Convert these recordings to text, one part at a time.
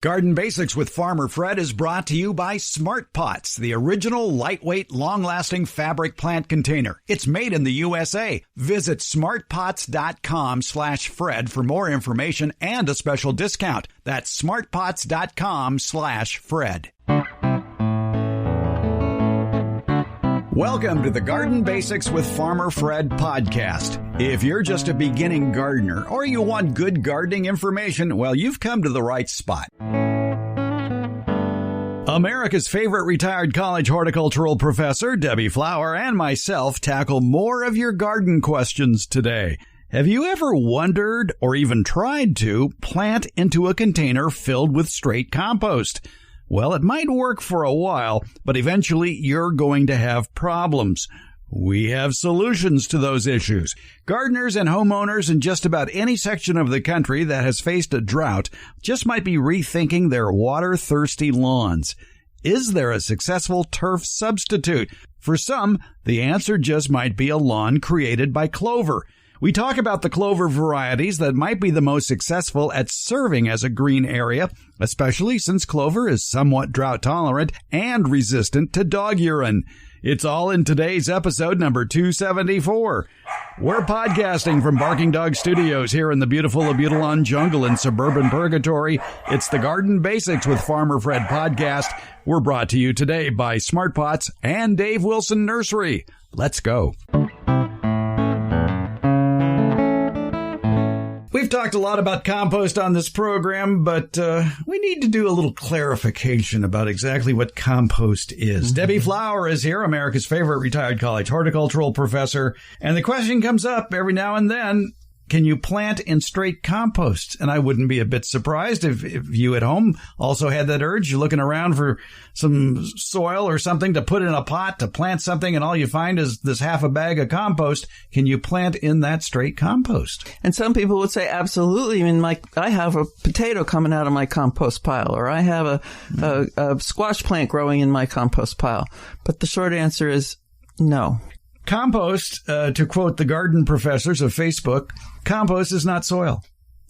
Garden Basics with Farmer Fred is brought to you by Smart Pots, the original lightweight, long-lasting fabric plant container. It's made in the USA. Visit smartpots.com/Fred for more information and a special discount. That's smartpots.com/Fred. Welcome to the Garden Basics with Farmer Fred podcast. If you're just a beginning gardener or you want good gardening information, well, you've come to the right spot. America's favorite retired college horticultural professor, Debbie Flower, and myself tackle more of your garden questions today. Have you ever wondered or even tried to plant into a container filled with straight compost? Well, it might work for a while, but eventually you're going to have problems. We have solutions to those issues. Gardeners and homeowners in just about any section of the country that has faced a drought just might be rethinking their water-thirsty lawns. Is there a successful turf substitute? For some, the answer just might be a lawn created by Clover. We talk about the Clover varieties that might be the most successful at serving as a green area, especially since Clover is somewhat drought tolerant and resistant to dog urine. It's all in today's episode number 274. We're podcasting from Barking Dog Studios here in the beautiful Abutilon Jungle in Suburban Purgatory. It's the Garden Basics with Farmer Fred podcast. We're brought to you today by Smart Pots and Dave Wilson Nursery. Let's go. We've talked a lot about compost on this program, but we need to do a little clarification about exactly what compost is. Debbie Flower is here, America's favorite retired college horticultural professor. And the question comes up every now and then, can you plant in straight compost? And I wouldn't be a bit surprised if you at home also had that urge. You're looking around for some soil or something to put in a pot to plant something, and all you find is this half a bag of compost. Can you plant in that straight compost? And some people would say, absolutely. I mean, I have a potato coming out of my compost pile, or I have a squash plant growing in my compost pile. But the short answer is no. Compost, to quote the garden professors of Facebook, compost is not soil.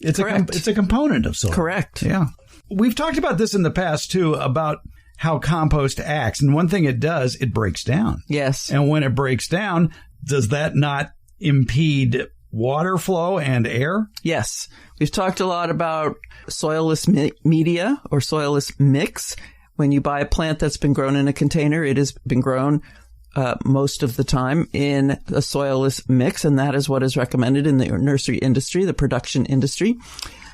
It's a component of soil. Correct. Yeah. We've talked about this in the past, too, about how compost acts. And one thing it does, it breaks down. Yes. And when it breaks down, does that not impede water flow and air? Yes. We've talked a lot about soilless media or soilless mix. When you buy a plant that's been grown in a container, it has been grown most of the time in a soilless mix, and that is what is recommended in the nursery industry, the production industry.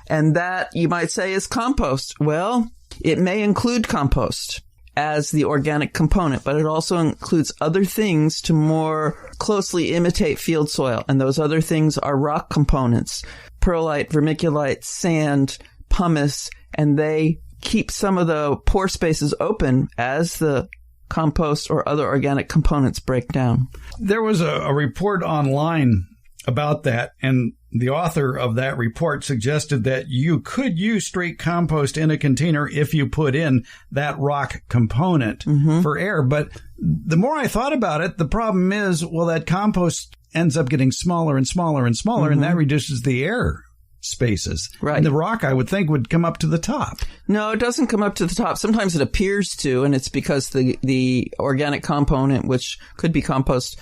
And that, you might say, is compost. Well, it may include compost as the organic component, but it also includes other things to more closely imitate field soil. And those other things are rock components, perlite, vermiculite, sand, pumice, and they keep some of the pore spaces open as the compost or other organic components break down. There was a report online about that, and the author of that report suggested that you could use straight compost in a container if you put in that rock component for air. But the more I thought about it, the problem is, well, that compost ends up getting smaller and smaller and smaller, and that reduces the air spaces. Right. And the rock, I would think, would come up to the top. No, it doesn't come up to the top. Sometimes it appears to, and it's because the organic component, which could be compost,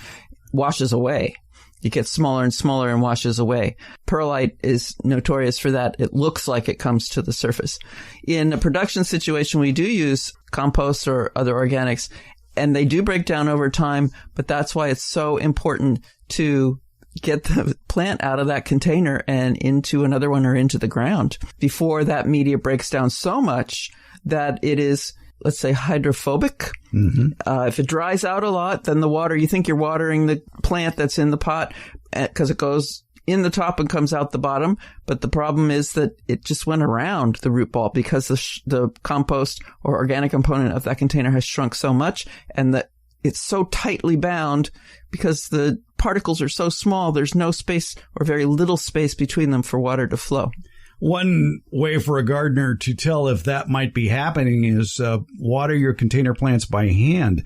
washes away. It gets smaller and smaller and washes away. Perlite is notorious for that. It looks like it comes to the surface. In a production situation, we do use compost or other organics, and they do break down over time, but that's why it's so important to get the plant out of that container and into another one or into the ground before that media breaks down so much that it is, let's say, hydrophobic. If it dries out a lot, then the water, you think you're watering the plant that's in the pot because it goes in the top and comes out the bottom. But the problem is that it just went around the root ball because the compost or organic component of that container has shrunk so much, and that it's so tightly bound because the particles are so small, there's no space or very little space between them for water to flow. One way for a gardener to tell if that might be happening is water your container plants by hand.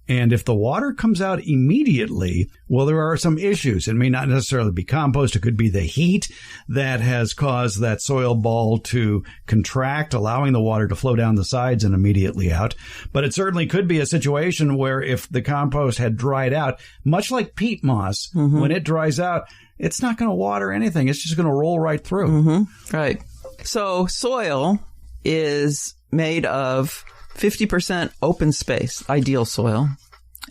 And if the water comes out immediately, well, there are some issues. It may not necessarily be compost. It could be the heat that has caused that soil ball to contract, allowing the water to flow down the sides and immediately out. But it certainly could be a situation where if the compost had dried out, much like peat moss, when it dries out, it's not going to water anything. It's just going to roll right through. Right. So soil is made of 50% open space, ideal soil,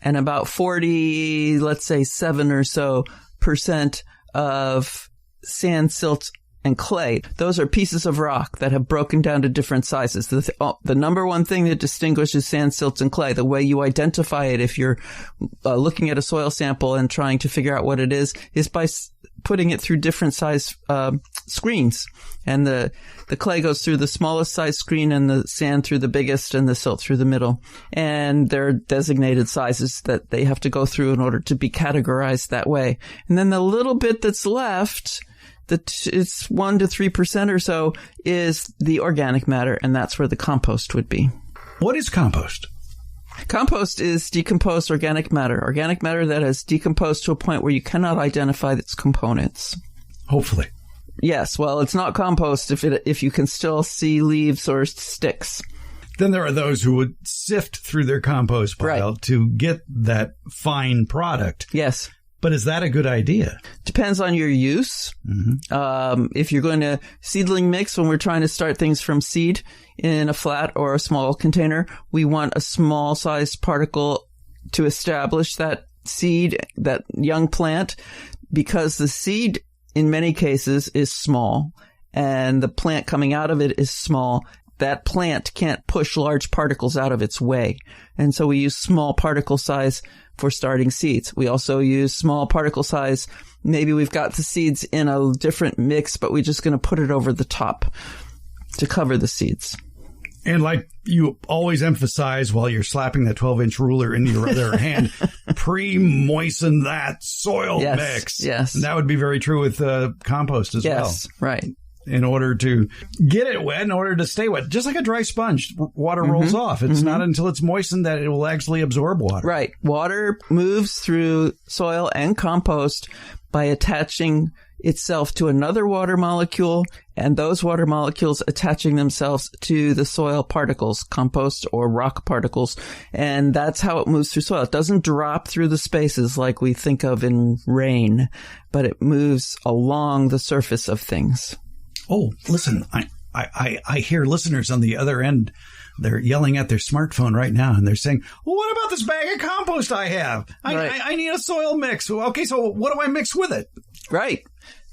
and about 40, let's say 7 or so % of sand, silt, and clay. Those are pieces of rock that have broken down to different sizes. The number one thing that distinguishes sand, silt, and clay, the way you identify it if you're looking at a soil sample and trying to figure out what it is by putting it through different size screens. And the clay goes through the smallest size screen and the sand through the biggest and the silt through the middle. And there are designated sizes that they have to go through in order to be categorized that way. And then the little bit that's left, it's 1 to 3% or so, is the organic matter, and that's where the compost would be. What is compost? Compost is decomposed organic matter that has decomposed to a point where you cannot identify its components. Hopefully. Yes, well, it's not compost if you can still see leaves or sticks. Then there are those who would sift through their compost pile to get that fine product. Yes. But is that a good idea? Depends on your use. If you're going to seedling mix, when we're trying to start things from seed in a flat or a small container, we want a small sized particle to establish that seed, that young plant, because the seed in many cases is small and the plant coming out of it is small. That plant can't push large particles out of its way. And so we use small particle size for starting seeds. We also use small particle size. Maybe we've got the seeds in a different mix, but we're just going to put it over the top to cover the seeds. And like you always emphasize while you're slapping that 12-inch ruler into your other hand, pre-moisten that soil mix. Yes. And that would be very true with compost as well. Yes, right. In order to get it wet, in order to stay wet. Just like a dry sponge, water rolls off. It's not until it's moistened that it will actually absorb water. Right. Water moves through soil and compost by attaching itself to another water molecule, and those water molecules attaching themselves to the soil particles, compost or rock particles. And that's how it moves through soil. It doesn't drop through the spaces like we think of in rain, but it moves along the surface of things. Oh, listen, I hear listeners on the other end. They're yelling at their smartphone right now, and they're saying, well, what about this bag of compost I have? I need a soil mix. Okay, so what do I mix with it? Right.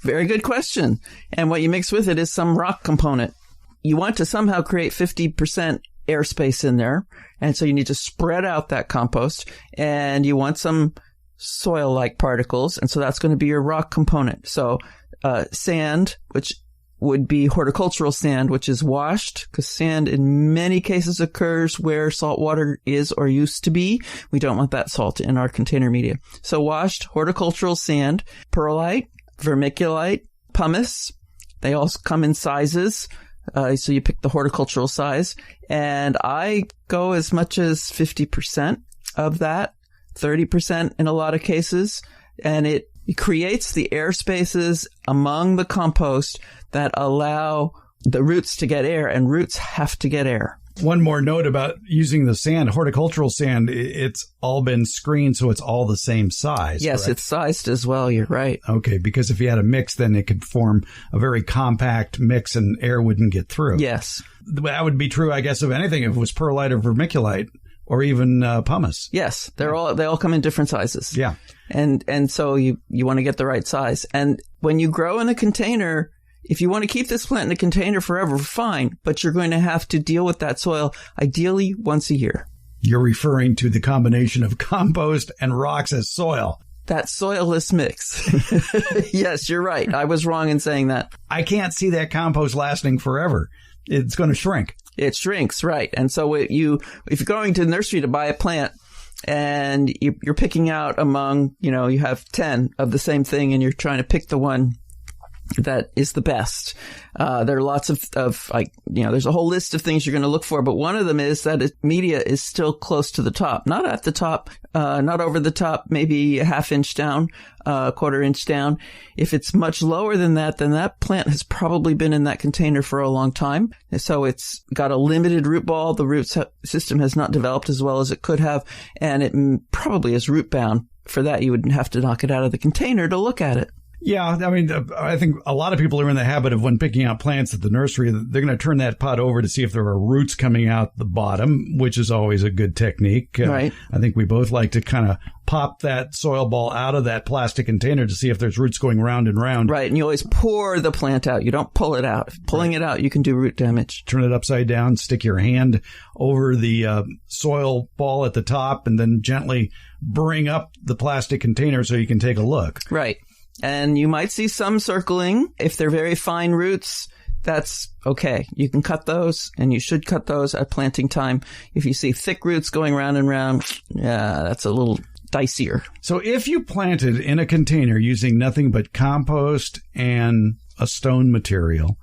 Very good question. And what you mix with it is some rock component. You want to somehow create 50% airspace in there, and so you need to spread out that compost, and you want some soil-like particles, and so that's going to be your rock component. So sand, which would be horticultural sand, which is washed, because sand in many cases occurs where salt water is or used to be. We don't want that salt in our container media. So washed horticultural sand, perlite, vermiculite, pumice. They all come in sizes. So you pick the horticultural size. And I go as much as 50% of that, 30% in a lot of cases. And it creates the air spaces among the compost that allow the roots to get air, and roots have to get air. One more note about using the sand, horticultural sand, it's all been screened, so it's all the same size. Yes, correct? It's sized as well. You're right. Okay, because if you had a mix, then it could form a very compact mix and air wouldn't get through. Yes. That would be true, I guess, of anything if it was perlite or vermiculite or even pumice. Yes, they all come in different sizes. Yeah. And so you want to get the right size. And when you grow in a container, if you want to keep this plant in a container forever, fine, but you're going to have to deal with that soil ideally once a year. You're referring to the combination of compost and rocks as soil. That soilless mix. Yes, you're right. I was wrong in saying that. I can't see that compost lasting forever. It's going to shrink. It shrinks, right. And so if you're going to the nursery to buy a plant and you're picking out among, you have 10 of the same thing and you're trying to pick the one that is the best. There are lots of like, there's a whole list of things you're going to look for, but one of them is that media is still close to the top, not at the top, not over the top, maybe a half inch down, quarter inch down. If it's much lower than that, then that plant has probably been in that container for a long time. So it's got a limited root ball. The root system has not developed as well as it could have, and it probably is root bound. For that, you would have to knock it out of the container to look at it. Yeah, I mean, I think a lot of people are in the habit of when picking out plants at the nursery, they're going to turn that pot over to see if there are roots coming out the bottom, which is always a good technique. Right. I think we both like to kind of pop that soil ball out of that plastic container to see if there's roots going round and round. Right, and you always pour the plant out. You don't pull it out. Pulling it out, you can do root damage. Turn it upside down, stick your hand over the soil ball at the top, and then gently bring up the plastic container so you can take a look. Right. And you might see some circling. If they're very fine roots, that's okay. You can cut those, and you should cut those at planting time. If you see thick roots going round and round, yeah, that's a little dicier. So if you planted in a container using nothing but compost and a stone material,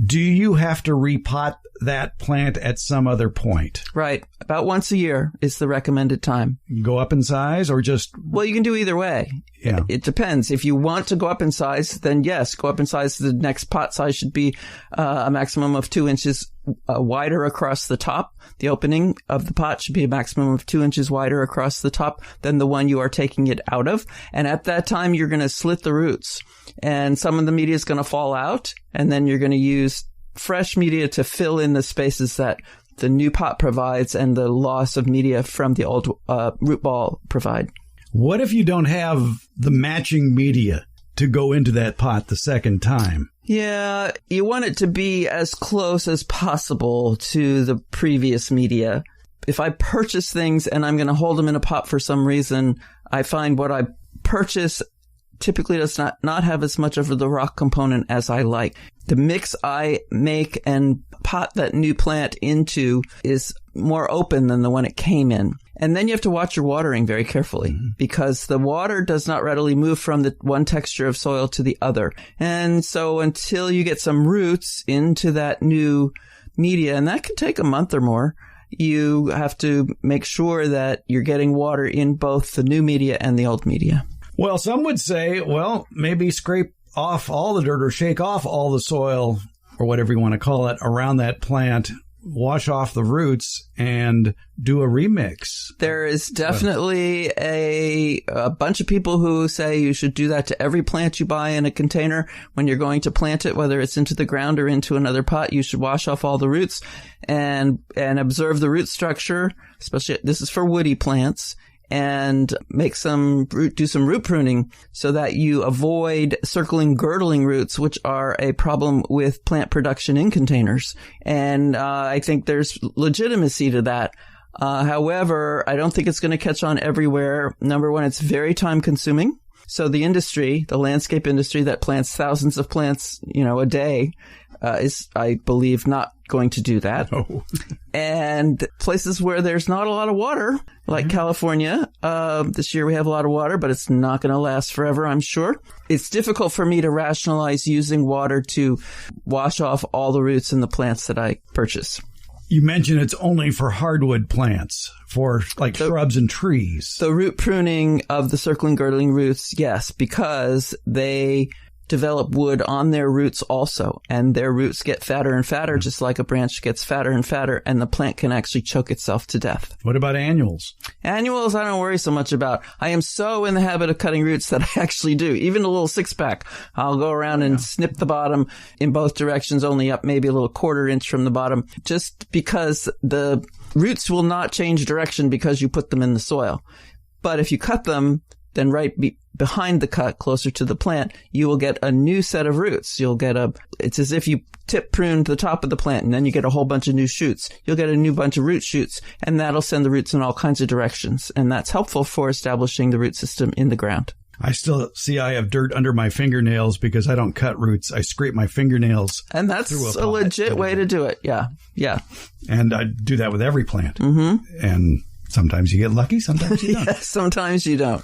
do you have to repot that plant at some other point? Right. About once a year is the recommended time. Go up in size or just... Well, you can do either way. Yeah. It depends. If you want to go up in size, then yes, go up in size. The next pot size should be a maximum of 2 inches wider across the top. The opening of the pot should be a maximum of 2 inches wider across the top than the one you are taking it out of. And at that time, you're going to slit the roots. And some of the media is going to fall out. And then you're going to use fresh media to fill in the spaces that the new pot provides and the loss of media from the old root ball provide. What if you don't have the matching media to go into that pot the second time? Yeah, you want it to be as close as possible to the previous media. If I purchase things and I'm going to hold them in a pot for some reason, I find what I purchase typically does not have as much of the rock component as I like. The mix I make and pot that new plant into is more open than the one it came in. And then you have to watch your watering very carefully because the water does not readily move from the one texture of soil to the other. And so until you get some roots into that new media, and that can take a month or more, you have to make sure that you're getting water in both the new media and the old media. Well, some would say, well, maybe scrape off all the dirt or shake off all the soil or whatever you want to call it around that plant, wash off the roots and do a remix. There is definitely a bunch of people who say you should do that to every plant you buy in a container. When you're going to plant it, whether it's into the ground or into another pot, you should wash off all the roots and observe the root structure, especially this is for woody plants. And do some root pruning so that you avoid circling, girdling roots, which are a problem with plant production in containers. And I think there's legitimacy to that. However, I don't think it's going to catch on everywhere. Number one, it's very time consuming. So the industry, the landscape industry that plants thousands of plants, a day, is, I believe, not going to do that. Oh. And places where there's not a lot of water, like California, this year we have a lot of water, but it's not going to last forever, I'm sure. It's difficult for me to rationalize using water to wash off all the roots in the plants that I purchase. You mentioned it's only for hardwood plants, for like shrubs and trees. The root pruning of the circling, girdling roots, yes, because they develop wood on their roots also, and their roots get fatter and fatter, just like a branch gets fatter and fatter, and the plant can actually choke itself to death. What about annuals? Annuals, I don't worry so much about. I am so in the habit of cutting roots that I actually do. Even a little 6-pack, I'll go around and snip the bottom in both directions, only up maybe a little 1/4 inch from the bottom, just because the roots will not change direction because you put them in the soil. But if you cut them, then right behind the cut, closer to the plant, you will get a new set of roots. It's as if you tip pruned the top of the plant and then you get a whole bunch of new shoots. You'll get a new bunch of root shoots, and that'll send the roots in all kinds of directions. And that's helpful for establishing the root system in the ground. I still see I have dirt under my fingernails because I don't cut roots. I scrape my fingernails. And that's a legit way to do it. Yeah. Yeah. And I do that with every plant. Mm-hmm. And sometimes you get lucky, sometimes you don't. Yeah, sometimes you don't.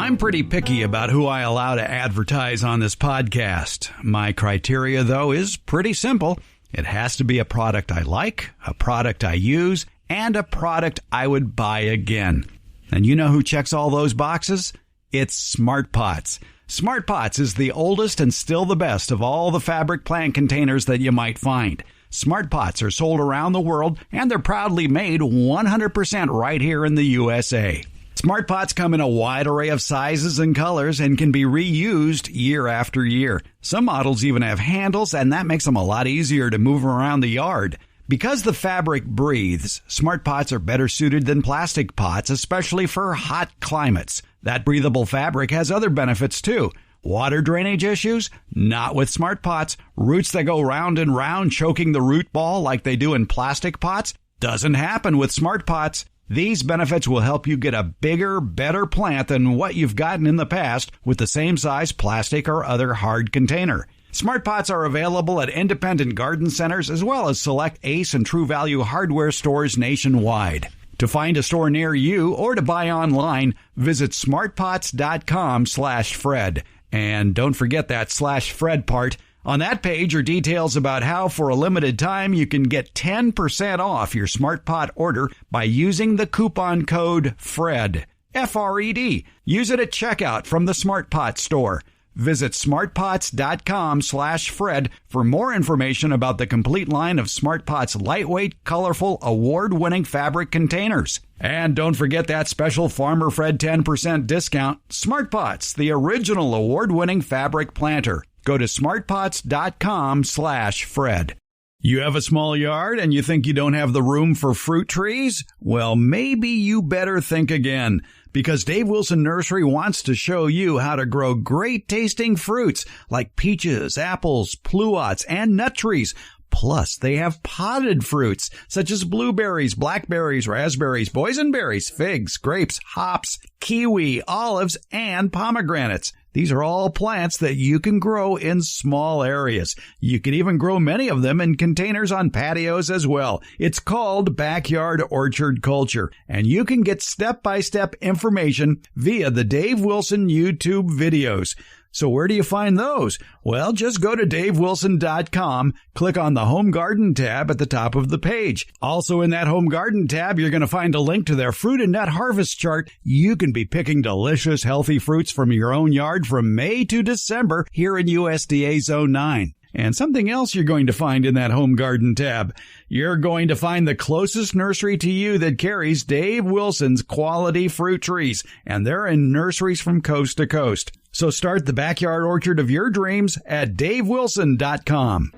I'm pretty picky about who I allow to advertise on this podcast. My criteria, though, is pretty simple. It has to be a product I like, a product I use, and a product I would buy again. And you know who checks all those boxes? It's Smart Pots. Smart Pots is the oldest and still the best of all the fabric plant containers that you might find. Smart Pots are sold around the world, and they're proudly made 100% right here in the USA. Smart Pots come in a wide array of sizes and colors and can be reused year after year. Some models even have handles, and that makes them a lot easier to move around the yard. Because the fabric breathes, Smart Pots are better suited than plastic pots, especially for hot climates. That breathable fabric has other benefits too. Water drainage issues? Not with Smart Pots. Roots that go round and round choking the root ball like they do in plastic pots? Doesn't happen with Smart Pots. These benefits will help you get a bigger, better plant than what you've gotten in the past with the same size plastic or other hard container. Smart Pots are available at independent garden centers as well as select Ace and True Value hardware stores nationwide. To find a store near you or to buy online, visit smartpots.com/Fred. And don't forget that /Fred part. On that page are details about how for a limited time you can get 10% off your Smart Pot order by using the coupon code FRED. F-R-E-D. Use it at checkout from the Smart Pot store. Visit smartpots.com/Fred for more information about the complete line of Smart Pots lightweight, colorful, award-winning fabric containers. And don't forget that special Farmer Fred 10% discount. Smart Pots, the original award-winning fabric planter. Go to smartpots.com/Fred. You have a small yard and you think you don't have the room for fruit trees? Well, maybe you better think again, because Dave Wilson Nursery wants to show you how to grow great tasting fruits like peaches, apples, pluots, and nut trees. Plus, they have potted fruits such as blueberries, blackberries, raspberries, boysenberries, figs, grapes, hops, kiwi, olives, and pomegranates. These are all plants that you can grow in small areas. You can even grow many of them in containers on patios as well. It's called backyard orchard culture, and you can get step-by-step information via the Dave Wilson YouTube videos. So where do you find those? Well, just go to davewilson.com, click on the Home Garden tab at the top of the page. Also in that Home Garden tab, you're going to find a link to their fruit and nut harvest chart. You can be picking delicious, healthy fruits from your own yard from May to December here in USDA Zone 9. And something else you're going to find in that Home Garden tab. You're going to find the closest nursery to you that carries Dave Wilson's quality fruit trees, and they're in nurseries from coast to coast. So start the backyard orchard of your dreams at davewilson.com.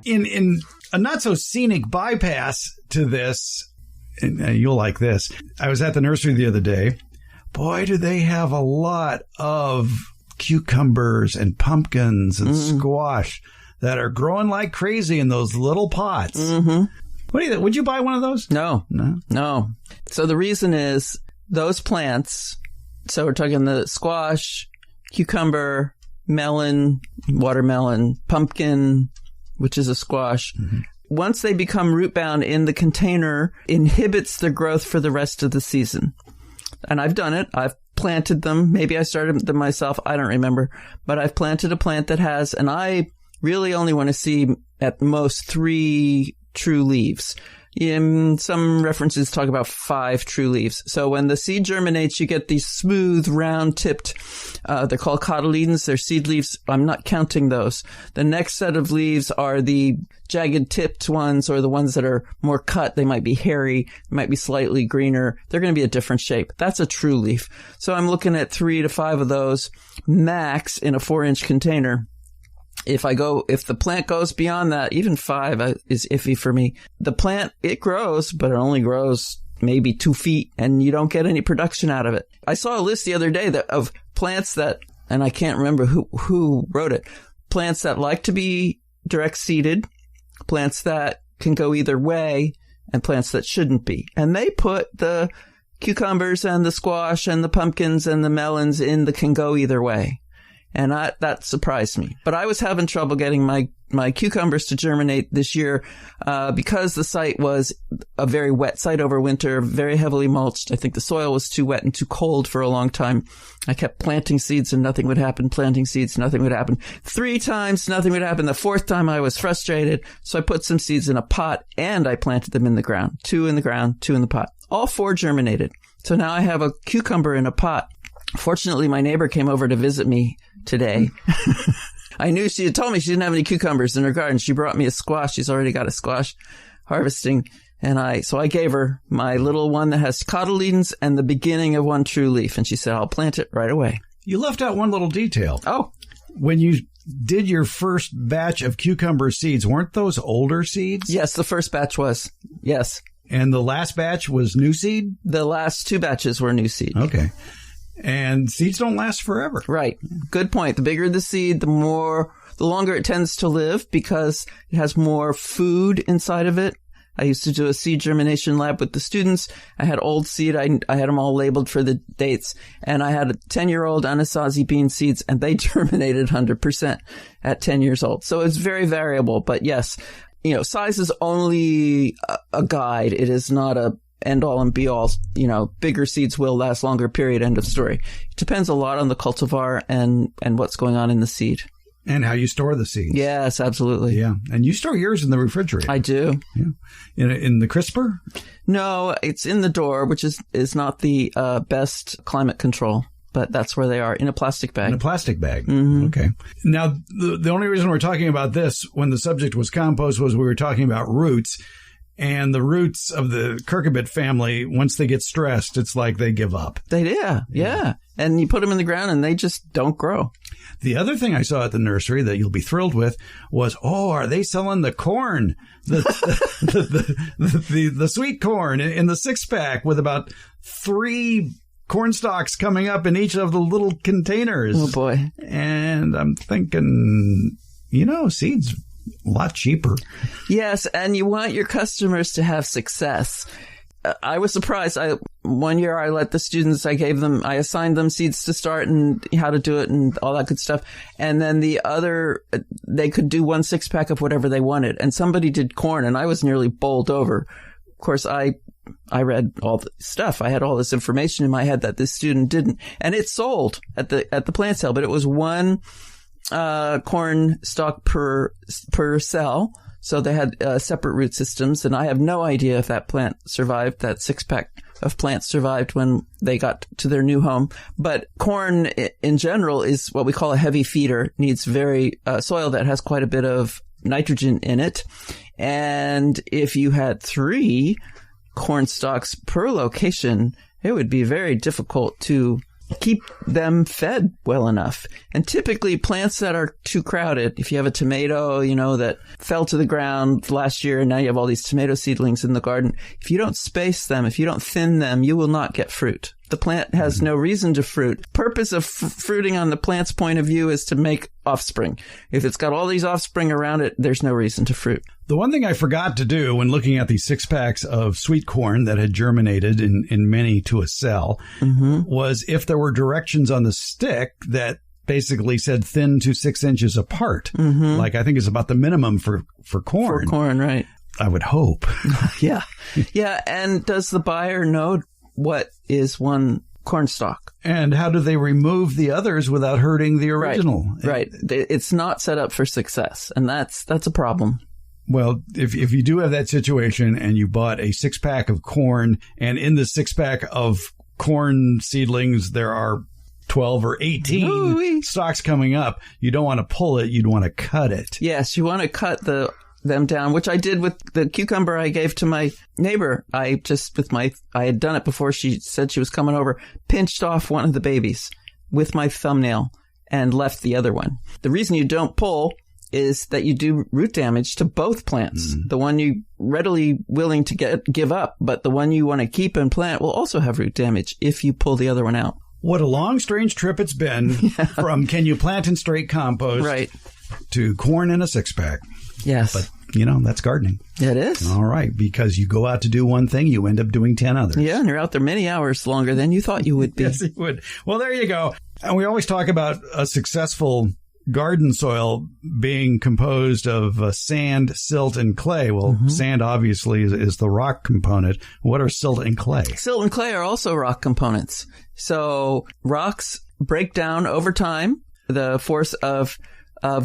In a not-so-scenic bypass to this, and you'll like this, I was at the nursery the other day. Boy, do they have a lot of cucumbers and pumpkins and squash that are growing like crazy in those little pots. Mm-hmm. What do you think? Would you buy one of those? No. So the reason is those plants, so we're talking the squash, cucumber, melon, watermelon, pumpkin, which is a squash. Mm-hmm. Once they become root bound in the container, inhibits their growth for the rest of the season. And I've done it. I've planted them. Maybe I started them myself. I don't remember. But I've planted a plant that has, and I really only want to see at most 3 true leaves. Some references talk about 5 true leaves. So when the seed germinates, you get these smooth, round-tipped, they're called cotyledons. They're seed leaves. I'm not counting those. The next set of leaves are the jagged-tipped ones, or the ones that are more cut. They might be hairy, might be slightly greener. They're going to be a different shape. That's a true leaf. So I'm looking at 3 to 5 of those max in a 4-inch container. If the plant goes beyond that, even 5 is iffy for me. The plant, it grows, but it only grows maybe 2 feet, and you don't get any production out of it. I saw a list the other day of plants that, and I can't remember who wrote it, plants that like to be direct seeded, plants that can go either way, and plants that shouldn't be. And they put the cucumbers and the squash and the pumpkins and the melons in the can go either way. And that surprised me. But I was having trouble getting my cucumbers to germinate this year because the site was a very wet site over winter, very heavily mulched. I think the soil was too wet and too cold for a long time. I kept planting seeds and nothing would happen, planting seeds, nothing would happen. 3 times, nothing would happen. The 4th time I was frustrated, so I put some seeds in a pot and I planted them in the ground. 2 in the ground, 2 in the pot. All 4 germinated. So now I have a cucumber in a pot. Fortunately, my neighbor came over to visit me today. I knew she had told me she didn't have any cucumbers in her garden. She brought me a squash. She's already got a squash harvesting. And so I gave her my little one that has cotyledons and the beginning of one true leaf. And she said, I'll plant it right away. You left out one little detail. Oh. When you did your first batch of cucumber seeds, weren't those older seeds? Yes, the first batch was. Yes. And the last batch was new seed? The last 2 batches were new seed. Okay. And seeds don't last forever. Right. Good point. The bigger the seed, the longer it tends to live because it has more food inside of it. I used to do a seed germination lab with the students. I had old seed. I had them all labeled for the dates. And I had a 10-year-old Anasazi bean seeds, and they germinated 100% at 10 years old. So it's very variable. But yes, size is only a guide. It is not a end all and be all. Bigger seeds will last longer, period, end of story. It depends a lot on the cultivar and what's going on in the seed. And how you store the seeds. Yes, absolutely. Yeah. And you store yours in the refrigerator. I do. Yeah. In the crisper? No, it's in the door, which is not the best climate control. But that's where they are, in a plastic bag. In a plastic bag. Mm-hmm. Okay. Now, the only reason we're talking about this when the subject was compost was we were talking about roots. And the roots of the cucurbit family, once they get stressed, it's like they give up. Yeah. And you put them in the ground and they just don't grow. The other thing I saw at the nursery that you'll be thrilled with was, are they selling the corn? The sweet corn in the 6-pack with about 3 corn stalks coming up in each of the little containers. Oh, boy. And I'm thinking, seeds a lot cheaper. Yes, and you want your customers to have success. I was surprised. One year I let the students, I assigned them seeds to start and how to do it and all that good stuff. And then they could do 1 6-pack of whatever they wanted. And somebody did corn and I was nearly bowled over. Of course, I read all the stuff. I had all this information in my head that this student didn't. And it sold at the plant sale, but it was 1 corn stalk per cell. So they had separate root systems, and I have no idea if that plant survived, that 6-pack of plants survived when they got to their new home. But corn in general is what we call a heavy feeder, needs very soil that has quite a bit of nitrogen in it. And if you had 3 corn stalks per location, it would be very difficult to keep them fed well enough. And typically plants that are too crowded, if you have a tomato, that fell to the ground last year and now you have all these tomato seedlings in the garden, if you don't space them, if you don't thin them, you will not get fruit. The plant has no reason to fruit. Purpose of fruiting on the plant's point of view is to make offspring. If it's got all these offspring around it, there's no reason to fruit. The one thing I forgot to do when looking at these 6-packs of sweet corn that had germinated in many to a cell was if there were directions on the stick that basically said thin to 6 inches apart. Like I think is about the minimum for corn. For corn, right. I would hope. Yeah. And does the buyer know what is 1 corn stalk? And how do they remove the others without hurting the original? Right. It's not set up for success, and that's a problem. Well, if you do have that situation and you bought a 6-pack of corn, and in the 6-pack of corn seedlings there are 12 or 18 stalks coming up, you don't want to pull it, you'd want to cut it. Yes, you want to cut them down, which I did with the cucumber I gave to my neighbor. I had done it before she said she was coming over, pinched off one of the babies with my thumbnail and left the other one. The reason you don't pull is that you do root damage to both plants. The one you readily willing to give up, but the one you want to keep and plant will also have root damage if you pull the other one out. What a long, strange trip it's been from can you plant in straight compost to corn in a 6-pack. Yes. But That's gardening. It is. All right. Because you go out to do one thing, you end up doing 10 others. Yeah, and you're out there many hours longer than you thought you would be. Yes, you would. Well, there you go. And we always talk about a successful garden soil being composed of sand, silt, and clay. Well, sand obviously is the rock component. What are silt and clay? Silt and clay are also rock components. So rocks break down over time. The force of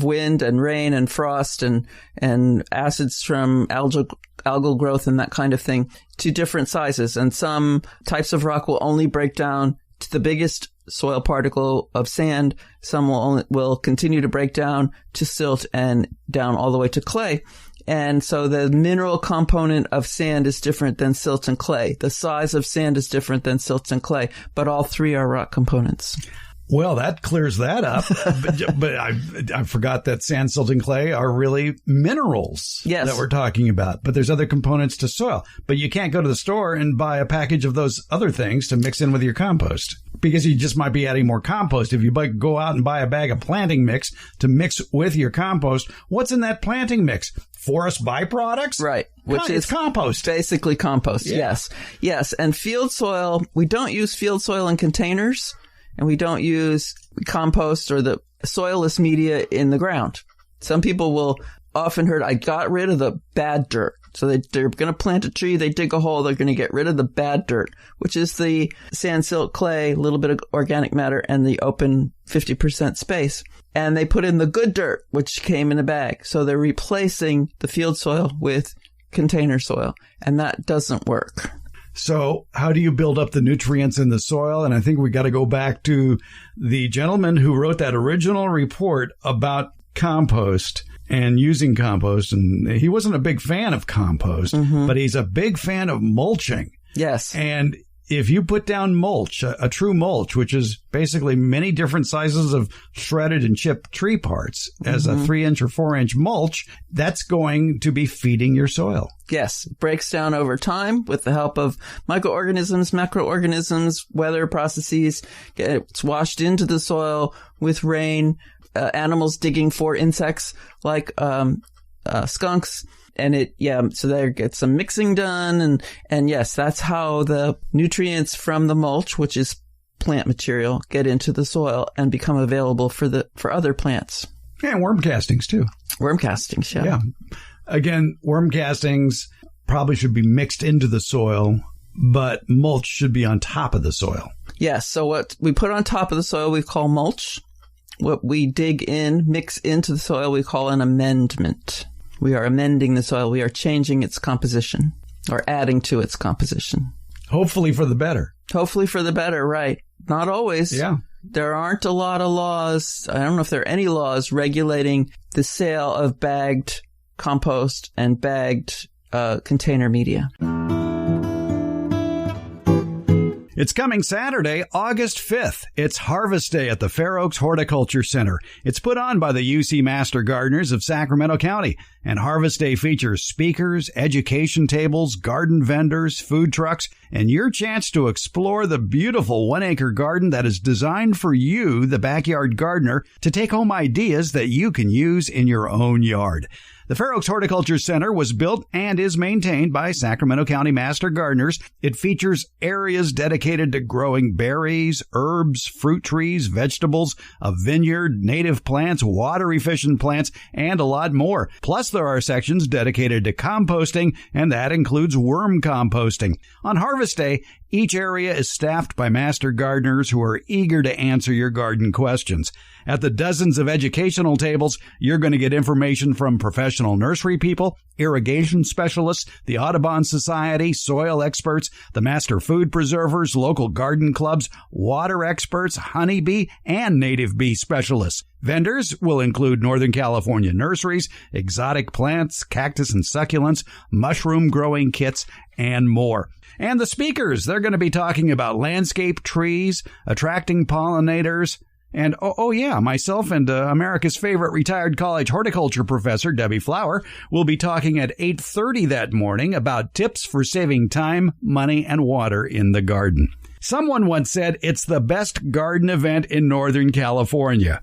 wind and rain and frost and acids from algal growth and that kind of thing to different sizes. And some types of rock will only break down to the biggest soil particle of sand. Some will continue to break down to silt and down all the way to clay. And so the mineral component of sand is different than silt and clay. The size of sand is different than silt and clay, but all three are rock components. Well, that clears that up. but I forgot that sand, silt, and clay are really minerals that we're talking about. But there's other components to soil. But you can't go to the store and buy a package of those other things to mix in with your compost, because you just might be adding more compost. If you go out and buy a bag of planting mix to mix with your compost, what's in that planting mix? Forest byproducts? Right. Which is compost. Basically compost. Yeah. Yes. And field soil, we don't use field soil in containers. And we don't use compost or the soilless media in the ground. Some people will often heard, I got rid of the bad dirt. So they're going to plant a tree, they dig a hole, they're going to get rid of the bad dirt, which is the sand, silt, clay, a little bit of organic matter, and the open 50% space. And they put in the good dirt, which came in a bag. So they're replacing the field soil with container soil. And that doesn't work. So how do you build up the nutrients in the soil? And I think we got to go back to the gentleman who wrote that original report about compost and using compost. And he wasn't a big fan of compost, but he's a big fan of mulching. Yes. And if you put down mulch, a true mulch, which is basically many different sizes of shredded and chipped tree parts as a 3-inch or 4-inch mulch, that's going to be feeding your soil. Yes. It breaks down over time with the help of microorganisms, macroorganisms, weather processes. It's washed into the soil with rain, animals digging for insects like skunks. And so there gets some mixing done. And yes, that's how the nutrients from the mulch, which is plant material, get into the soil and become available for other plants. And worm castings too. Worm castings, yeah. Yeah. Again, worm castings probably should be mixed into the soil, but mulch should be on top of the soil. Yes. So what we put on top of the soil, we call mulch. What we mix into the soil, we call an amendment. We are amending the soil. We are changing its composition or adding to its composition. Hopefully for the better. Hopefully for the better, right. Not always. Yeah. There aren't a lot of laws. I don't know if there are any laws regulating the sale of bagged compost and bagged container media. It's coming Saturday, August 5th. It's Harvest Day at the Fair Oaks Horticulture Center. It's put on by the UC Master Gardeners of Sacramento County. And Harvest Day features speakers, education tables, garden vendors, food trucks, and your chance to explore the beautiful 1-acre garden that is designed for you, the backyard gardener, to take home ideas that you can use in your own yard. The Fair Oaks Horticulture Center was built and is maintained by Sacramento County Master Gardeners. It features areas dedicated to growing berries, herbs, fruit trees, vegetables, a vineyard, native plants, water-efficient plants, and a lot more. Plus, there are sections dedicated to composting, and that includes worm composting. On Harvest Day, each area is staffed by master gardeners who are eager to answer your garden questions. At the dozens of educational tables, you're going to get information from professional nursery people, irrigation specialists, the Audubon Society, soil experts, the master food preservers, local garden clubs, water experts, honeybee, and native bee specialists. Vendors will include Northern California nurseries, exotic plants, cactus and succulents, mushroom growing kits, and more. And the speakers, they're going to be talking about landscape trees, attracting pollinators, and myself and America's favorite retired college horticulture professor, Debbie Flower, will be talking at 8:30 that morning about tips for saving time, money, and water in the garden. Someone once said it's the best garden event in Northern California.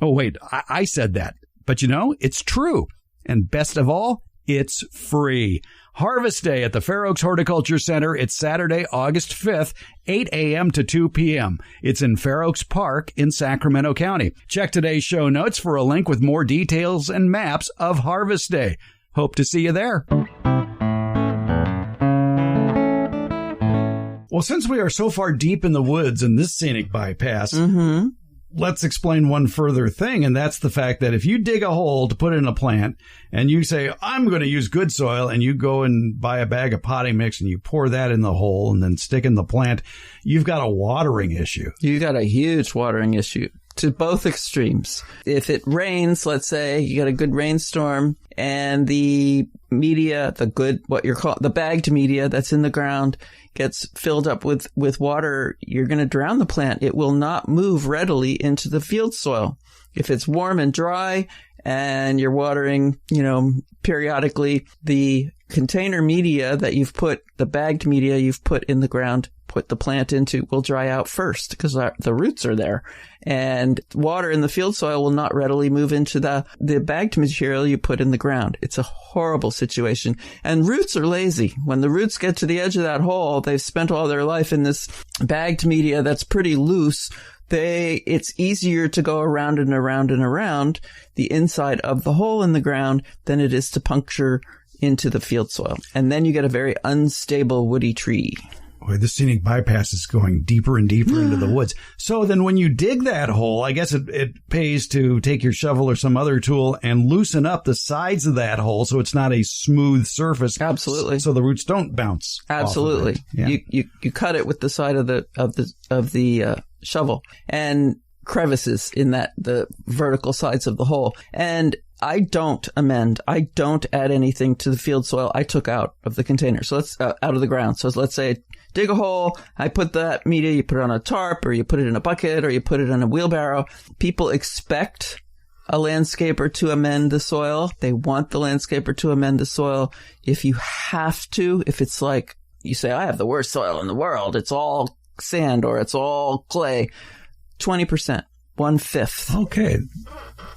Oh, wait, I said that. But it's true. And best of all, it's free. Harvest Day at the Fair Oaks Horticulture Center. It's Saturday, August 5th, 8 a.m. to 2 p.m. It's in Fair Oaks Park in Sacramento County. Check today's show notes for a link with more details and maps of Harvest Day. Hope to see you there. Well, since we are so far deep in the woods in this scenic bypass, let's explain one further thing, and that's the fact that if you dig a hole to put in a plant and you say, I'm going to use good soil, and you go and buy a bag of potting mix and you pour that in the hole and then stick in the plant, you've got a watering issue. You got a huge watering issue to both extremes. If it rains, let's say you got a good rainstorm and the media, the bagged media that's in the ground gets filled up with water, you're going to drown the plant. It will not move readily into the field soil. If it's warm and dry and you're watering, periodically, the container media that you've put, the bagged media you've put in the ground, put the plant into, will dry out first because the roots are there. And water in the field soil will not readily move into the bagged material you put in the ground. It's a horrible situation. And roots are lazy. When the roots get to the edge of that hole, they've spent all their life in this bagged media that's pretty loose. It's easier to go around and around and around the inside of the hole in the ground than it is to puncture into the field soil. And then you get a very unstable woody tree. Boy, the scenic bypass is going deeper and deeper into the woods. So then when you dig that hole, I guess it pays to take your shovel or some other tool and loosen up the sides of that hole so it's not a smooth surface. Absolutely. So the roots don't bounce. Absolutely. Yeah. You cut it with the side of the shovel and crevices in the vertical sides of the hole. And I don't amend. I don't add anything to the field soil I took out of the container. So let's out of the ground. So let's say dig a hole. I put that media, you put it on a tarp, or you put it in a bucket, or you put it in a wheelbarrow. People expect a landscaper to amend the soil. They want the landscaper to amend the soil. If you have to, if it's like you say, I have the worst soil in the world, it's all sand or it's all clay, 20%, 1/5. Okay.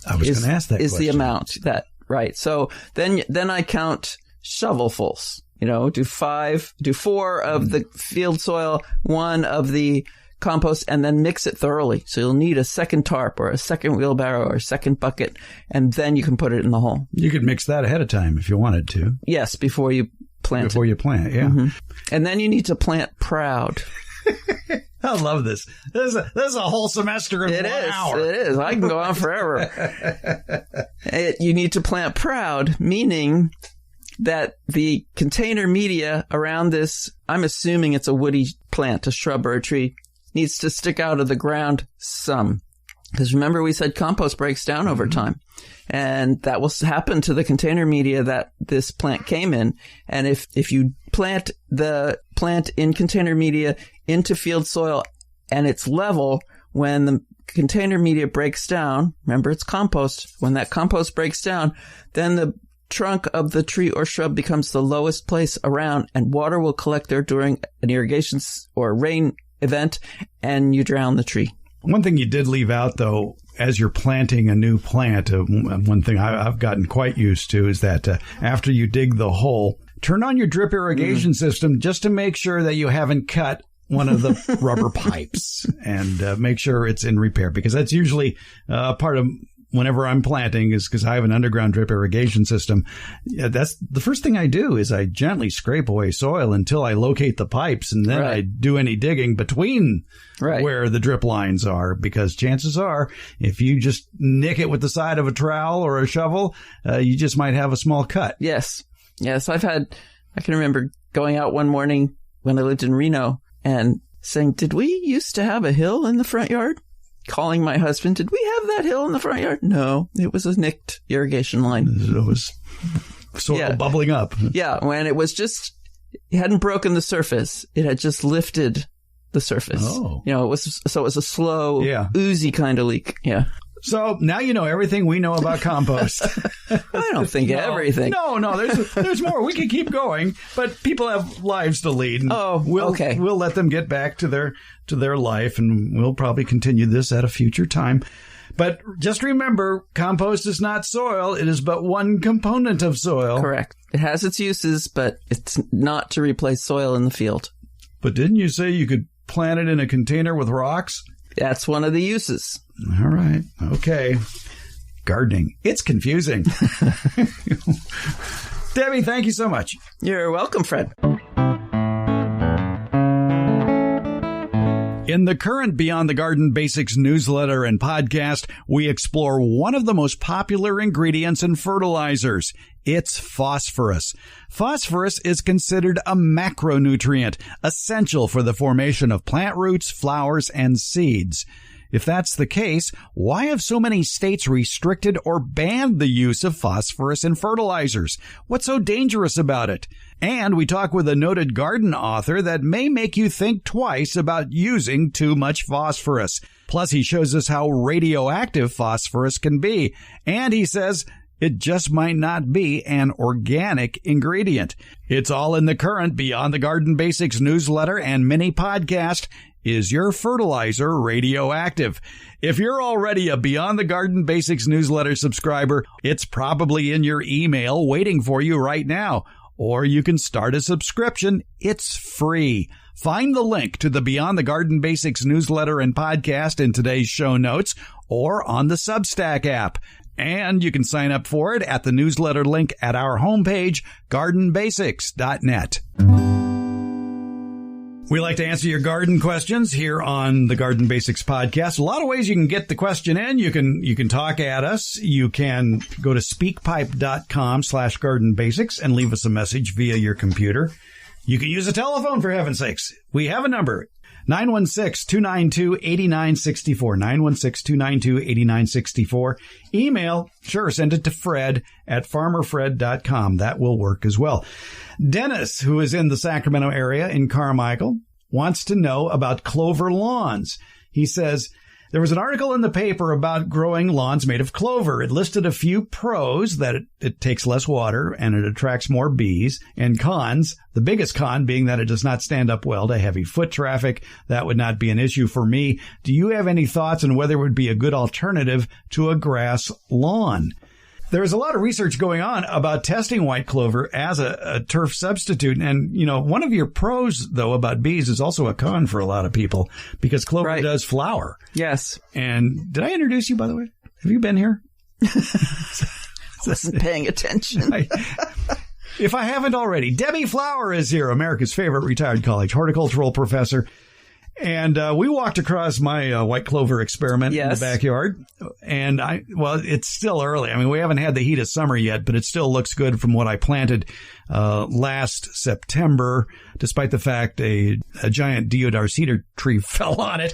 I was going to ask that is question. The amount that, right. So then I count shovelfuls, do 4 of the field soil, 1 of the compost, and then mix it thoroughly. So you'll need a second tarp or a second wheelbarrow or a second bucket, and then you can put it in the hole. You could mix that ahead of time if you wanted to. Yes, before you plant. Before you plant, yeah. Mm-hmm. And then you need to plant proud. I love this. This is a whole semester in 1 hour. It is. I can go on forever. You need to plant proud, meaning that the container media around this, I'm assuming it's a woody plant, a shrub or a tree, needs to stick out of the ground some. Because remember we said compost breaks down over time. And that will happen to the container media that this plant came in. And if you plant the plant in container media into field soil and it's level, when the container media breaks down, remember it's compost, when that compost breaks down, then the trunk of the tree or shrub becomes the lowest place around and water will collect there during an irrigation or rain event and you drown the tree. One thing you did leave out, though, as you're planting a new plant, one thing I've gotten quite used to is that after you dig the hole, turn on your drip irrigation system just to make sure that you haven't cut one of the rubber pipes and make sure it's in repair, because that's usually part of whenever I'm planting is because I have an underground drip irrigation system. That's the first thing I do is I gently scrape away soil until I locate the pipes, and then I do any digging between where the drip lines are, because chances are if you just nick it with the side of a trowel or a shovel, you just might have a small cut. Yes. I can remember going out one morning when I lived in Reno and saying, did we used to have a hill in the front yard? Calling my husband, did we have that hill in the front yard? No, it was a nicked irrigation line. It was sort of bubbling up. Yeah, when it was just, it hadn't broken the surface. It had just lifted the surface. Oh. It was a slow, oozy kind of leak. Yeah. So now you know everything we know about compost. I don't think everything. No, there's more. We can keep going, but people have lives to lead. And we'll let them get back to their life, and we'll probably continue this at a future time. But just remember, compost is not soil. It is but one component of soil. Correct. It has its uses, but it's not to replace soil in the field. But didn't you say you could plant it in a container with rocks? That's one of the uses. All right. Okay. Gardening. It's confusing. Debbie, thank you so much. You're welcome, Fred. In the current Beyond the Garden Basics newsletter and podcast, we explore one of the most popular ingredients in fertilizers. It's phosphorus. Phosphorus is considered a macronutrient, essential for the formation of plant roots, flowers, and seeds. If that's the case, why have so many states restricted or banned the use of phosphorus in fertilizers? What's so dangerous about it? And we talk with a noted garden author that may make you think twice about using too much phosphorus. Plus, he shows us how radioactive phosphorus can be. And he says it just might not be an organic ingredient. It's all in the current Beyond the Garden Basics newsletter and mini podcast. Is your fertilizer radioactive? If you're already a Beyond the Garden Basics newsletter subscriber, it's probably in your email waiting for you right now. Or you can start a subscription. It's free. Find the link to the Beyond the Garden Basics newsletter and podcast in today's show notes or on the Substack app. And you can sign up for it at the newsletter link at our homepage, gardenbasics.net. We like to answer your garden questions here on the Garden Basics podcast. A lot of ways you can get the question in. You can talk at us. You can go to speakpipe.com/gardenbasics and leave us a message via your computer. You can use a telephone, for heaven's sakes. We have a number, 916-292-8964, 916-292-8964. Email, sure, send it to Fred at farmerfred.com. That will work as well. Dennis, who is in the Sacramento area in Carmichael, wants to know about clover lawns. He says, there was an article in the paper about growing lawns made of clover. It listed a few pros, that it takes less water and it attracts more bees, and cons, the biggest con being that it does not stand up well to heavy foot traffic. That would not be an issue for me. Do you have any thoughts on whether it would be a good alternative to a grass lawn? There's a lot of research going on about testing white clover as a turf substitute. And, you know, one of your pros, though, about bees is also a con for a lot of people because clover does flower. Yes. And did I introduce you, by the way? Have you been here? I wasn't paying attention. If I haven't already, Debbie Flower is here, America's favorite retired college horticultural professor. And we walked across my white clover experiment in the backyard. And it's still early. I mean, we haven't had the heat of summer yet, but it still looks good from what I planted last September, despite the fact a giant deodar cedar tree fell on it.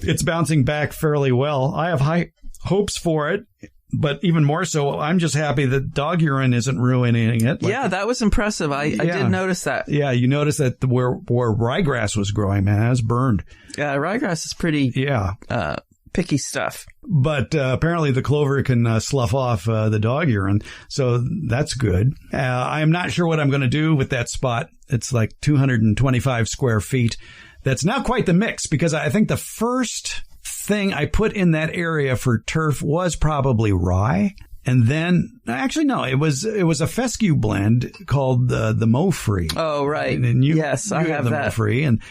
It's bouncing back fairly well. I have high hopes for it. But even more so, I'm just happy that dog urine isn't ruining it. That was impressive. I did notice that. Yeah, you noticed that where ryegrass was growing, man, it was burned. Yeah, ryegrass is pretty picky stuff. But apparently the clover can slough off the dog urine, so that's good. I'm not sure what I'm going to do with that spot. It's like 225 square feet. That's not quite the mix, because I think the first thing I put in that area for turf was probably rye. And then, actually, no, it was a fescue blend called the Mo Free. Oh, right. And you I have the that. Mo Free, and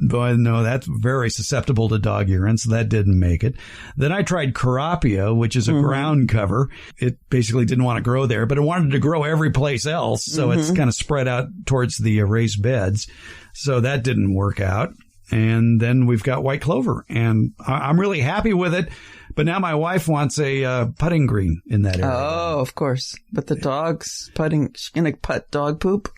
boy, no, that's very susceptible to dog urine, so that didn't make it. Then I tried Carapia, which is a ground cover. It basically didn't want to grow there, but it wanted to grow every place else, so it's kind of spread out towards the raised beds. So that didn't work out. And then we've got white clover, and I'm really happy with it. But now my wife wants a putting green in that area. Oh, of course. But the dog's putting, she's going to putt dog poop?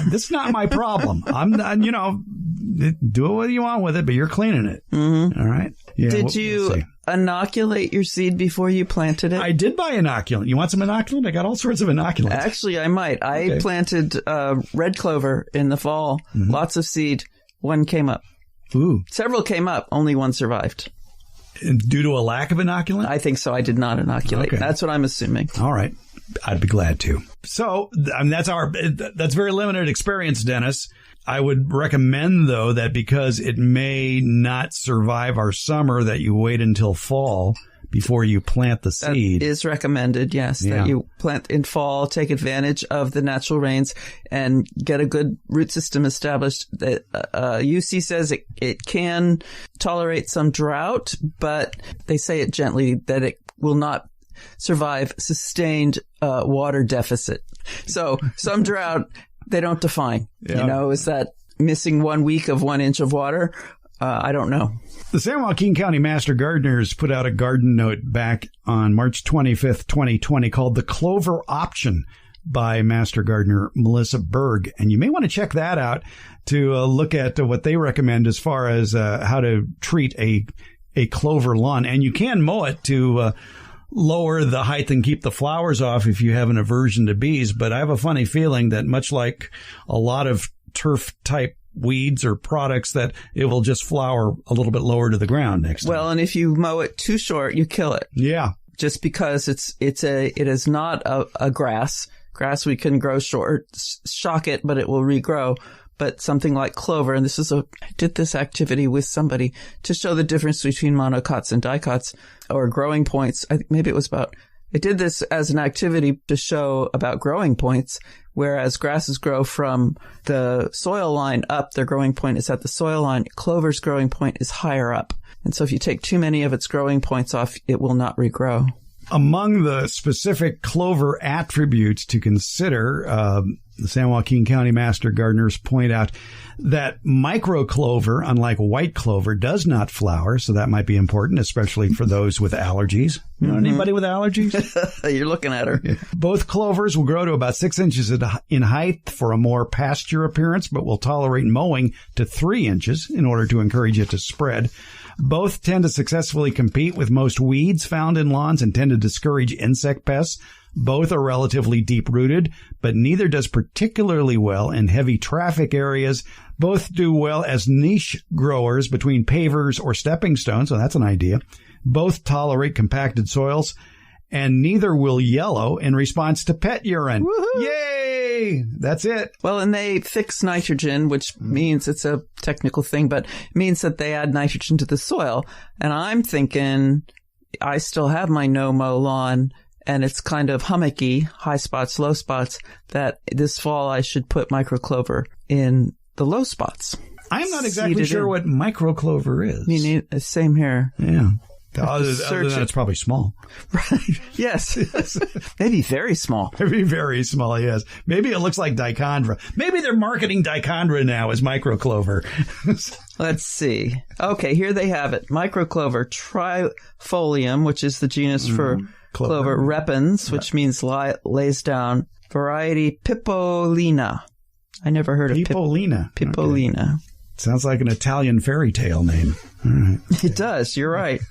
This is not my problem. I'm not, do what you want with it, but you're cleaning it. Mm-hmm. All right. Yeah, Did you inoculate your seed before you planted it? I did buy inoculant. You want some inoculant? I got all sorts of inoculants. Actually, I might. I planted red clover in the fall. Mm-hmm. Lots of seed. One came up. Ooh. Several came up. Only one survived. Due to a lack of inoculant? I think so. I did not inoculate. Okay. That's what I'm assuming. All right. I'd be glad to. So, I mean, that's very limited experience, Dennis. I would recommend, though, that because it may not survive our summer, that you wait until fall before you plant the seed. That is recommended, yes, that you plant in fall, take advantage of the natural rains, and get a good root system established. That UC says it can tolerate some drought, but they say it gently that it will not survive sustained water deficit. So some drought they don't define. Yeah. Is that missing 1 week of 1 inch of water? I don't know. The San Joaquin County Master Gardeners put out a garden note back on March 25th, 2020 called The Clover Option by Master Gardener Melissa Berg. And you may want to check that out to look at what they recommend as far as how to treat a clover lawn. And you can mow it to lower the height and keep the flowers off if you have an aversion to bees. But I have a funny feeling that much like a lot of turf-type weeds or products, that it will just flower a little bit lower to the ground next time. Well, and if you mow it too short, you kill it. Yeah. Just because it is not a grass. Grass we can grow short, shock it, but it will regrow. But something like clover, and I did this activity with somebody to show the difference between monocots and dicots, or growing points. I did this as an activity to show about growing points, whereas grasses grow from the soil line up, their growing point is at the soil line. Clover's growing point is higher up. And so if you take too many of its growing points off, it will not regrow. Among the specific clover attributes to consider, the San Joaquin County Master Gardeners point out that microclover, unlike white clover, does not flower, so that might be important, especially for those with allergies. You know anybody with allergies? You're looking at her. Both clovers will grow to about 6 inches in height for a more pasture appearance, but will tolerate mowing to 3 inches in order to encourage it to spread. Both tend to successfully compete with most weeds found in lawns and tend to discourage insect pests. Both are relatively deep-rooted, but neither does particularly well in heavy traffic areas. Both do well as niche growers between pavers or stepping stones, so that's an idea. Both tolerate compacted soils, and neither will yellow in response to pet urine. Woohoo! Yay! That's it. Well, and they fix nitrogen, which means it's a technical thing, but it means that they add nitrogen to the soil. And I'm thinking I still have my no-mow lawn, and it's kind of hummocky, high spots, low spots, that this fall I should put microclover in the low spots. I'm not exactly sure what microclover is. Me neither. Same here. Yeah. Other than that, it's probably small. Right. Yes. Maybe very small. Maybe very small, yes. Maybe it looks like dichondra. Maybe they're marketing dichondra now as microclover. Let's see. Okay, here they have it. Microclover trifolium, which is the genus for clover, repens, which means lays down. Variety Pipolina. I never heard of Pipolina. Pipolina. Okay. Sounds like an Italian fairy tale name. All right. It does. You're right.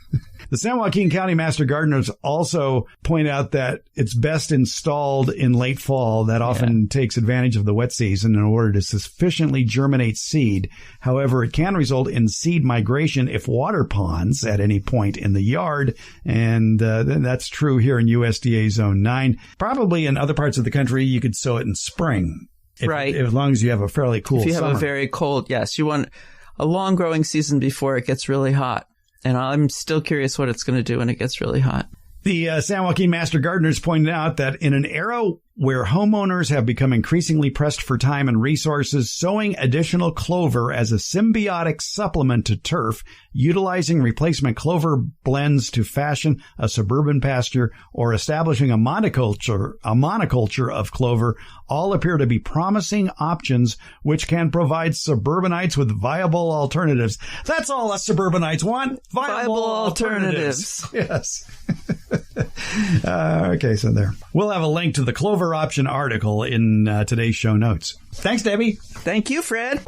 The San Joaquin County Master Gardeners also point out that it's best installed in late fall. That often takes advantage of the wet season in order to sufficiently germinate seed. However, it can result in seed migration if water ponds at any point in the yard. And that's true here in USDA Zone 9. Probably in other parts of the country, you could sow it in spring. Right. As long as you have a fairly cool summer. If you have a very cold, yes. You want a long growing season before it gets really hot. And I'm still curious what it's going to do when it gets really hot. The San Joaquin Master Gardeners pointed out that in an era where homeowners have become increasingly pressed for time and resources, sowing additional clover as a symbiotic supplement to turf, utilizing replacement clover blends to fashion a suburban pasture, or establishing a monoculture of clover all appear to be promising options which can provide suburbanites with viable alternatives. That's all us suburbanites want. Viable alternatives. Yes. Okay, so there. We'll have a link to the Clover Option article in today's show notes. Thanks, Debbie. Thank you, Fred.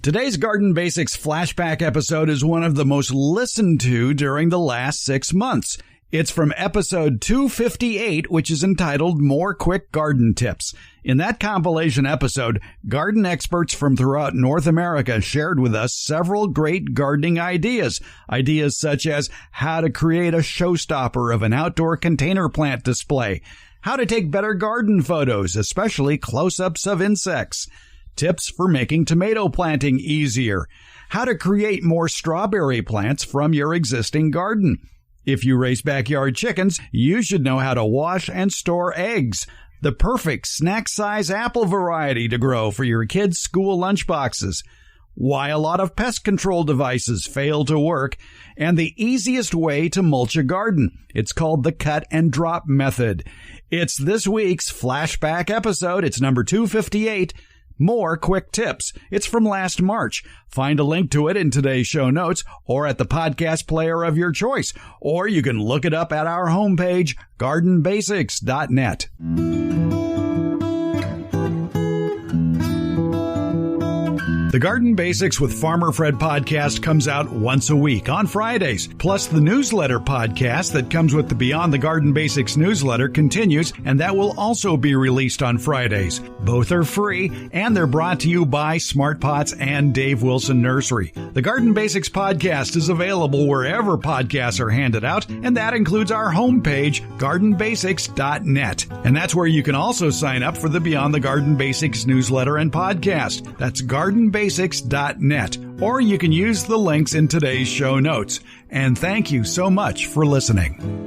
Today's Garden Basics flashback episode is one of the most listened to during the last 6 months. It's from episode 258, which is entitled More Quick Garden Tips. In that compilation episode, garden experts from throughout North America shared with us several great gardening ideas. Ideas such as how to create a showstopper of an outdoor container plant display, how to take better garden photos, especially close-ups of insects, tips for making tomato planting easier, how to create more strawberry plants from your existing garden. If you raise backyard chickens, you should know how to wash and store eggs, the perfect snack-size apple variety to grow for your kids' school lunchboxes, why a lot of pest control devices fail to work, and the easiest way to mulch a garden. It's called the cut and drop method. It's this week's flashback episode. It's number 258. More Quick Tips. It's from last March. Find a link to it in today's show notes or at the podcast player of your choice. Or you can look it up at our homepage, gardenbasics.net. The Garden Basics with Farmer Fred podcast comes out once a week on Fridays. Plus, the newsletter podcast that comes with the Beyond the Garden Basics newsletter continues, and that will also be released on Fridays. Both are free, and they're brought to you by Smart Pots and Dave Wilson Nursery. The Garden Basics podcast is available wherever podcasts are handed out, and that includes our homepage, gardenbasics.net. And that's where you can also sign up for the Beyond the Garden Basics newsletter and podcast. That's gardenbasics.net, or you can use the links in today's show notes. And thank you so much for listening.